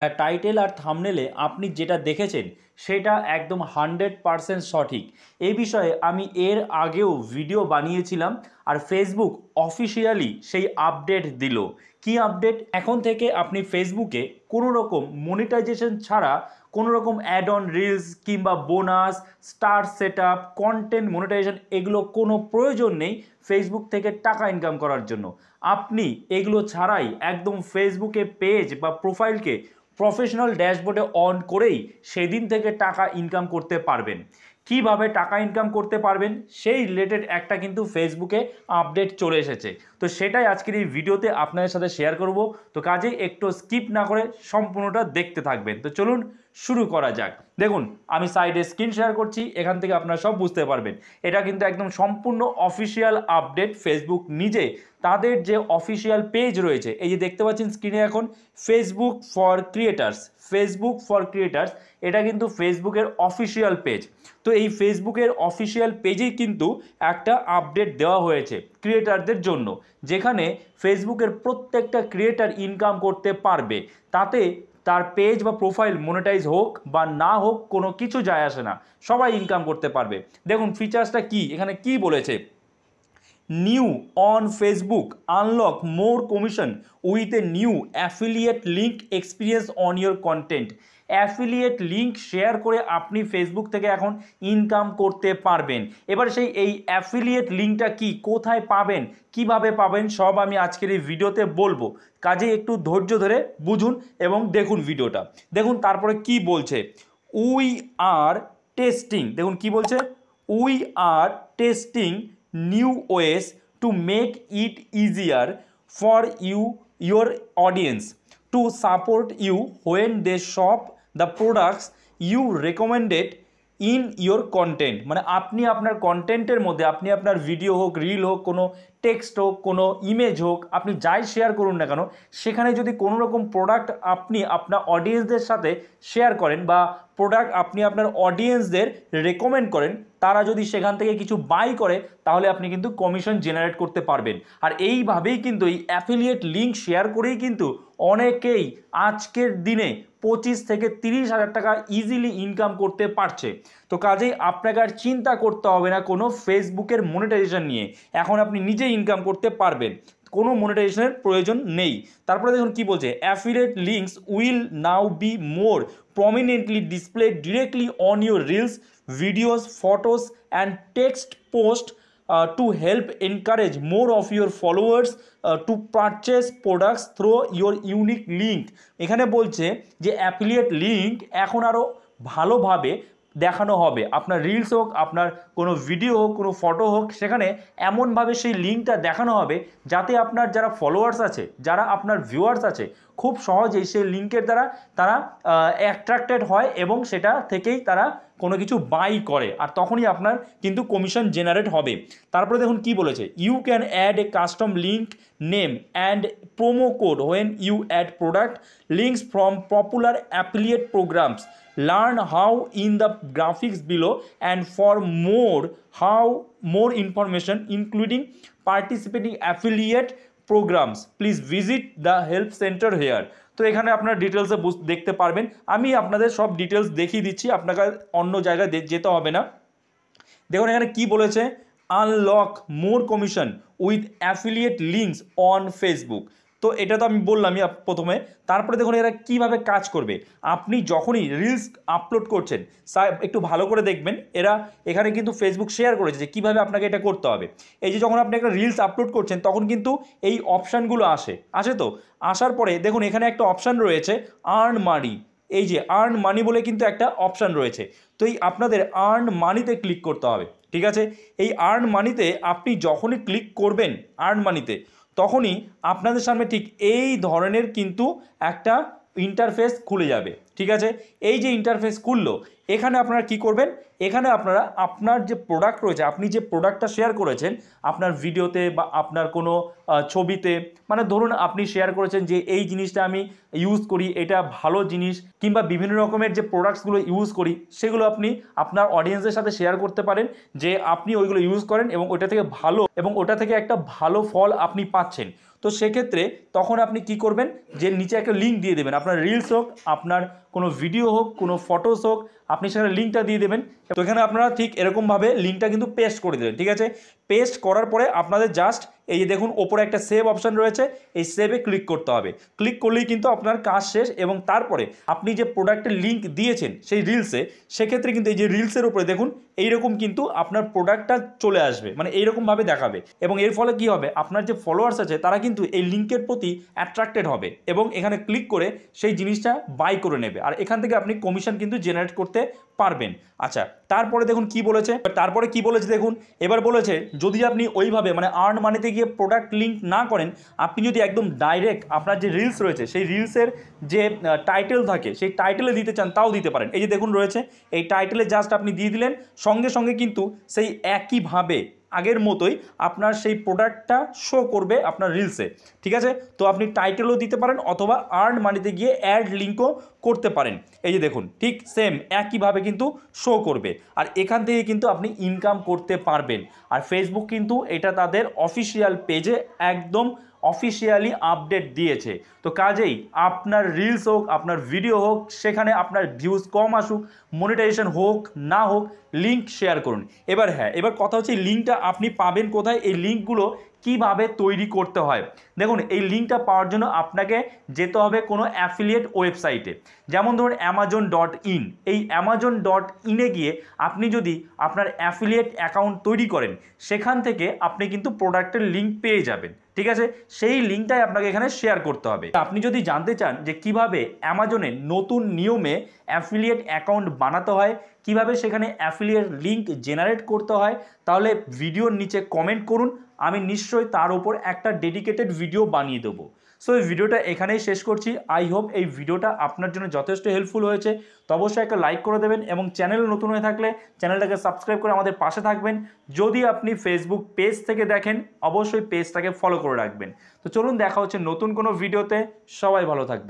Title আর থাম্বনেলে আপনি যেটা দেখেছেন সেটা একদম 100% সঠিক। এই বিষয়ে আমি এর আগেও ভিডিও বানিয়েছিলাম, আর ফেসবুক অফিসিয়ালি সেই আপডেট দিল। কি আপডেট? এখন থেকে আপনি ফেসবুকে কোনো রকম মনিটাইজেশন ছাড়া কোনো রকম অ্যাড অন রিলস কিংবা bonus, star set up, content monetisation এগুলো কোনো প্রয়োজন নেই ফেসবুক থেকে টাকা ইনকাম করার জন্য। আপনি এগুলো ছাড়াই একদম ফেসবুকে পেজ বা প্রোফাইলকে প্রফেশনাল ড্যাশবোর্ডে অন করেই সেদিন থেকে টাকা ইনকাম করতে পারবেন। কিভাবে টাকা ইনকাম করতে পারবেন সেই রিলেটেড একটা কিন্তু ফেসবুকে আপডেট চলে এসেছে, তো সেটাই আজকের এই ভিডিওতে আপনাদের সাথে শেয়ার করব। তো কাজেই একটু স্কিপ না করে সম্পূর্ণটা দেখতে থাকবেন। তো চলুন শুরু করা যাক। দেখুন আমি সাইডে স্ক্রিন শেয়ার করছি, এখান থেকে আপনারা সব বুঝতে পারবেন। এটা কিন্তু একদম সম্পূর্ণ অফিসিয়াল আপডেট। ফেসবুক নিজে তাদের যে অফিসিয়াল পেজ রয়েছে, এই যে দেখতে পাচ্ছেন স্ক্রিনে এখন Facebook for creators, Facebook for creators, এটা কিন্তু ফেসবুকের অফিসিয়াল পেজ। তো এই ফেসবুকের অফিসিয়াল পেজেই কিন্তু একটা আপডেট দেওয়া হয়েছে ক্রিয়েটারদের জন্য, যেখানে ফেসবুকের প্রত্যেকটা ক্রিয়েটার ইনকাম করতে পারবে। তাতে তার পেজ বা প্রোফাইল মনিটাইজ হোক বা না হোক কোনো কিছু যায় আসে না, সবাই ইনকাম করতে পারবে। দেখুন ফিচার্সটা কি, এখানে কি বলেছে। New on Facebook, unlock more commission with a new affiliate link experience on your content. Affiliate link share করে আপনি ফেসবুক থেকে এখন ইনকাম করতে পারবেন। এবার এই অ্যাফিলিয়েট লিঙ্কটা কি, কোথায় পাবেন, কিভাবে পাবেন, সব আমি আজকের এই ভিডিওতে বলবো। কাজে একটু ধৈর্য ধরে বুঝুন এবং দেখুন ভিডিওটা। দেখুন তারপরে কি বলছে, উই আর টেস্টিং। দেখুন কি বলছে, we are testing new ways to make it easier for your audience to support you when they shop the products you recommended in your content। মানে আপনি আপনার কন্টেন্টের মধ্যে, আপনি আপনার ভিডিও হোক, রিল হোক, কোনো টেক্সট হোক, কোনো ইমেজ হোক, আপনি যাই শেয়ার করুন না কেন, সেখানে যদি কোনো রকম প্রোডাক্ট আপনি আপনার অডিয়েন্সদের সাথে শেয়ার করেন বা প্রোডাক্ট আপনি আপনার অডিয়েন্সদের রেকমেন্ড করেন, তারা যদি সেখান থেকে কিছু বাই করে, তাহলে আপনি কিন্তু কমিশন জেনারেট করতে পারবেন। আর এইভাবেই কিন্তু এই অ্যাফিলিয়েট লিঙ্ক শেয়ার করেই কিন্তু অনেকেই আজকের দিনে 25 থেকে 30 হাজার টাকা ইজিলি ইনকাম করতে পারছে। তো কাজেই আপনাকে আর চিন্তা করতে হবে না কোনো ফেসবুকের মনিটাইজেশন নিয়ে, এখন আপনি নিজেই ইনকাম করতে পারবেন, কোনো মনিটাইজেশনের প্রয়োজন নেই। তারপরে দেখুন কি বলছে, affiliate links will now be more prominently displayed directly on your reels, videos, photos and text post to help encourage more of your followers to purchase products through your unique link। এখানে বলছে যে affiliate link এখন আরও ভালোভাবে দেখানো হবে, আপনার reels হোক, আপনার কোনো ভিডিও হোক, কোনো ফটো হোক, সেখানে এমনভাবে সেই লিঙ্কটা দেখানো হবে যাতে আপনার যারা ফলোয়ার্স আছে, যারা আপনার ভিউয়ার্স আছে, খুব সহজেই সেই লিঙ্কের দ্বারা তারা অ্যাট্রাক্টেড হয় এবং সেটা থেকেই তারা কোনো কিছু বাই করে, আর তখনই আপনার কিন্তু কমিশন জেনারেট হবে। তারপরে দেখুন কি বলেছে, you can add a custom link name and promo code when you add product links from popular affiliate programs. Learn how in the graphics below, and for more information including participating affiliate programs please visit the help center here। তো এখানে আপনার ডিটেলসে দেখতে পারবেন, আমি আপনাদের সব details দেখিয়ে দিচ্ছি, আপনাকে অন্য জায়গায় যেতে হবে না। দেখুন এখানে কি বলেছে, unlock more commission with affiliate links on Facebook. তো এটা তো আমি বললামই প্রথমে। তারপরে দেখুন এরা কীভাবে কাজ করবে। আপনি যখনই রিলস আপলোড করছেন, একটু ভালো করে দেখবেন, এরা এখানে কিন্তু ফেসবুক শেয়ার করেছে যে কীভাবে আপনাকে এটা করতে হবে। এই যে যখন আপনি একটা রিলস আপলোড করছেন, তখন কিন্তু এই অপশানগুলো আসে। তো আসার পরে দেখুন এখানে একটা অপশান রয়েছে আর্ন মানি। এই যে আর্ন মানি বলে কিন্তু একটা অপশান রয়েছে, তো এই আপনাদের আর্ন মানিতে ক্লিক করতে হবে। ঠিক আছে, এই আর্ন মানিতে আপনি যখনই ক্লিক করবেন আর্ন মানিতে, তখনই আপনাদের সামনে ঠিক এই ধরনের কিন্তু একটা ইন্টারফেস খুলে যাবে। ঠিক আছে, এই যে ইন্টারফেস খুললো, এখানে আপনারা কি করবেন, এখানে আপনারা আপনার যে প্রোডাক্ট রয়েছে, আপনি যে প্রোডাক্টটা শেয়ার করেছেন আপনার ভিডিওতে বা আপনার কোনো ছবিতে, মানে ধরুন আপনি শেয়ার করেছেন যে এই জিনিসটা আমি ইউজ করি, এটা ভালো জিনিস, কিংবা বিভিন্ন রকমের যে প্রোডাক্টসগুলো ইউজ করি সেগুলো আপনি আপনার অডিয়েন্সের সাথে শেয়ার করতে পারেন যে আপনি ওইগুলো ইউজ করেন এবং ওটা থেকে ভালো, এবং ওটা থেকে একটা ভালো ফল আপনি পাচ্ছেন। তো সেক্ষেত্রে তখন আপনি কি করবেন, যে নিচে একটা লিঙ্ক দিয়ে দেবেন, আপনার রিলস হোক, আপনার কোনো ভিডিও হোক, কোনো ফটোস হোক, আপনি সেখানে লিঙ্কটা দিয়ে দেবেন। তো এখানে আপনারা ঠিক এরকমভাবে লিঙ্কটা কিন্তু পেস্ট করে দেবেন, ঠিক আছে। পেস্ট করার পরে আপনাদের জাস্ট এই যে দেখুন ওপরে একটা সেভ অপশান রয়েছে, এই সেভে ক্লিক করতে হবে। ক্লিক করলেই কিন্তু আপনার কাজ শেষ। এবং তারপরে আপনি যে প্রোডাক্টের লিঙ্ক দিয়েছেন সেই রিলসে, সেক্ষেত্রে কিন্তু এই যে রিলসের উপরে দেখুন এইরকম কিন্তু আপনার প্রোডাক্টটা চলে আসবে, মানে এইরকমভাবে দেখাবে। এবং এর ফলে কি হবে, আপনার যে ফলোয়ার্স আছে তারা কিন্তু এই লিঙ্কের প্রতি অ্যাট্রাক্টেড হবে এবং এখানে ক্লিক করে সেই জিনিসটা বাই করে নেবে। আর এখান থেকে আপনি কমিশন কিন্তু জেনারেট করতে পারবেন। আচ্ছা, তারপরে দেখুন কি বলেছে, তারপরে কি বলেছে দেখুন, এবার বলেছে যদি আপনি ওইভাবে মানে আর্ন মানিতে গিয়ে প্রোডাক্ট লিঙ্ক না করেন, আপনি যদি একদম ডাইরেক্ট আপনার যে রিলস রয়েছে সেই রিলসের যে টাইটেল থাকে সেই টাইটেলে দিতে চান তাও দিতে পারেন। এই যে দেখুন রয়েছে, এই টাইটেলে জাস্ট আপনি দিয়ে দিলেন, সঙ্গে সঙ্গে কিন্তু সেই একইভাবে আগের মতোই আপনার সেই প্রোডাক্টটা শো করবে আপনার রিলসে, ঠিক আছে। তো আপনি টাইটেলও দিতে পারেন অথবা আর্ন মানিতে গিয়ে অ্যাড লিঙ্কও করতে পারেন। এই যে দেখুন ঠিক সেম একইভাবে কিন্তু শো করবে, আর এখান থেকে কিন্তু আপনি ইনকাম করতে পারবেন। আর ফেসবুক কিন্তু এটা তাদের অফিসিয়াল পেজে একদম অফিসিয়ালি আপডেট দিয়েছে। তো কাজেই আপনার রিলস হোক, আপনার ভিডিও হোক, সেখানে আপনার ভিউজ কম আসুক, মনিটাইজেশন হোক না হোক, লিঙ্ক শেয়ার করুন। এবার হ্যাঁ, এবার কথা হচ্ছে এই লিঙ্কটা আপনি পাবেন কোথায়, এই লিঙ্কগুলো কিভাবে তৈরি করতে হয়। দেখুন এই লিঙ্কটা পাওয়ার জন্য আপনাকে যেতে হবে কোনো অ্যাফিলিয়েট ওয়েবসাইটে, যেমন ধরুন amazon.in। এই amazon.in-এ গিয়ে আপনি যদি আপনার অ্যাফিলিয়েট অ্যাকাউন্ট তৈরি করেন, সেখান থেকে আপনি কিন্তু প্রোডাক্টের লিঙ্ক পেয়ে যাবেন, ঠিক আছে। সেই লিঙ্কটাই আপনাকে এখানে শেয়ার করতে হবে। আপনি যদি জানতে চান যে কিভাবে অ্যামাজনে নতুন নিয়মে অ্যাফিলিয়েট অ্যাকাউন্ট বানাতে হয়, কিভাবে সেখানে অ্যাফিলিয়েট লিঙ্ক জেনারেট করতে হয়, তাহলে ভিডিওর নিচে কমেন্ট করুন, আমি নিশ্চয়ই তার উপর একটা ডেডিকেটেড ভিডিও বানিয়ে দেবো। সো এই ভিডিওটা এখানেই শেষ করছি। আই হোপ এই ভিডিওটা আপনার জন্য যথেষ্ট হেল্পফুল হয়েছে। তো অবশ্যই একটা লাইক করে দেবেন এবং চ্যানেল নতুন হয়ে থাকলে চ্যানেলটাকে সাবস্ক্রাইব করে আমাদের পাশে থাকবেন। যদি আপনি ফেসবুক পেজ থেকে দেখেন, অবশ্যই পেজটাকে ফলো করে রাখবেন। তো চলুন দেখা হচ্ছে নতুন কোনো ভিডিওতে। সবাই ভালো থাকবেন।